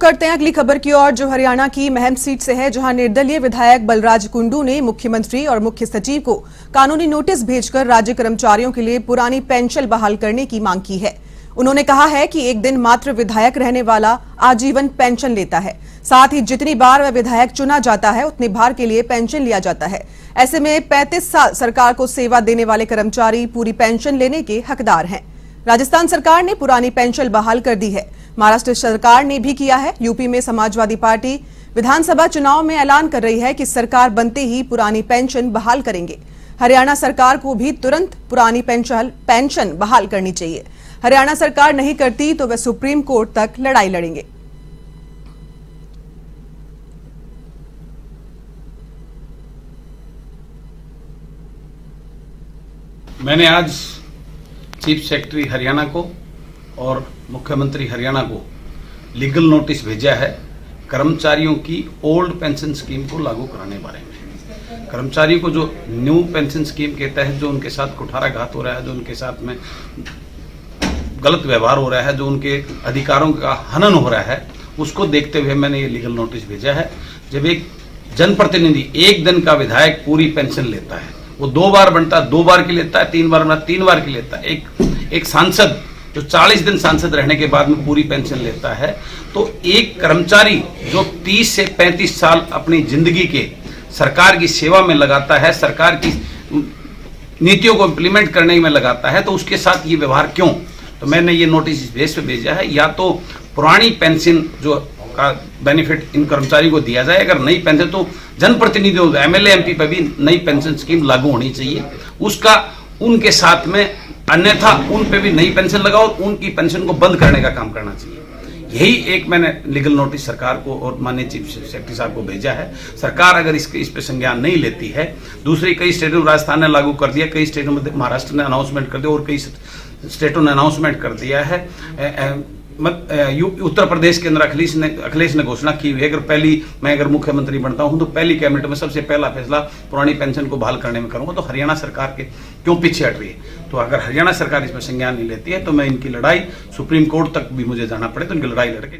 करते हैं अगली खबर की ओर, जो हरियाणा की महम सीट से है, जहां निर्दलीय विधायक बलराज कुंडू ने मुख्यमंत्री और मुख्य सचिव को कानूनी नोटिस भेजकर राज्य कर्मचारियों के लिए पुरानी पेंशन बहाल करने की मांग की है। उन्होंने कहा है कि एक दिन मात्र विधायक रहने वाला आजीवन पेंशन लेता है, साथ ही जितनी बार वह विधायक चुना जाता है उतनी बार के लिए पेंशन लिया जाता है। ऐसे में 35 साल सरकार को सेवा देने वाले कर्मचारी पूरी पेंशन लेने के हकदार हैं। राजस्थान सरकार ने पुरानी पेंशन बहाल कर दी है। महाराष्ट्र सरकार ने भी किया है। यूपी में समाजवादी पार्टी विधानसभा चुनाव में ऐलान कर रही है कि सरकार बनते ही पुरानी पेंशन बहाल करेंगे। हरियाणा सरकार को भी तुरंत पुरानी पेंशन बहाल करनी चाहिए। हरियाणा सरकार नहीं करती तो वे सुप्रीम कोर्ट तक लड़ाई लड़ेंगे। मैंने आज चीफ सेक्रेटरी हरियाणा को और मुख्यमंत्री हरियाणा को लीगल नोटिस भेजा है कर्मचारियों की ओल्ड पेंशन स्कीम को लागू कराने बारे में। कर्मचारियों को जो न्यू पेंशन स्कीम के तहत जो उनके साथ कुठाराघात हो रहा है, जो उनके साथ में गलत व्यवहार हो रहा है, जो उनके अधिकारों का हनन हो रहा है, उसको देखते हुए मैंने ये लीगल नोटिस भेजा है। जब एक जनप्रतिनिधि एक दिन का विधायक पूरी पेंशन लेता है, वो 2 बार बनता है, 2 बार की लेता है, 3 बार बनता 3 बार की लेता है। एक सांसद जो 40 दिन सांसद रहने के बाद में पूरी पेंशन लेता है, तो एक कर्मचारी जो 30 से 35 साल अपनी जिंदगी के सरकार की सेवा में लगाता है, सरकार की नीतियों को इम्प्लीमेंट करने में लगाता है, तो उसके साथ ये व्यवहार क्यों? तो मैंने ये नोटिस इस बेस पे भेजा है। या तो पुरानी पेंशन जो का बेनिफिट इन कर्मचारियों को दिया जाए, अगर नई पेंशन तो जनप्रतिनिधियों एमएलए एमपी पर भी नई पेंशन स्कीम लागू होनी चाहिए, उसका उनके साथ में, अन्यथा उन पे भी नई पेंशन लगाओ और उनकी पेंशन को बंद करने का काम करना चाहिए। यही एक मैंने लीगल नोटिस सरकार को और माननीय चीफ सेक्रेटरी साहब को भेजा है। सरकार अगर इस पे संज्ञान नहीं लेती है, दूसरी कई स्टेटों में राजस्थान ने लागू कर दिया, कई स्टेटों में महाराष्ट्र ने अनाउंसमेंट कर दिया और कई स्टेटों ने अनाउंसमेंट कर दिया है। उत्तर प्रदेश के अंदर अखिलेश ने घोषणा की हुई है, मैं अगर मुख्यमंत्री बनता हूं तो पहली कैबिनेट में सबसे पहला फैसला पुरानी पेंशन को बहाल करने में करूंगा। तो हरियाणा सरकार के क्यों पीछे हट रही है? तो अगर हरियाणा सरकार इसमें संज्ञान नहीं लेती है तो मैं इनकी लड़ाई सुप्रीम कोर्ट तक भी मुझे जाना पड़े तो इनकी लड़ाई लड़के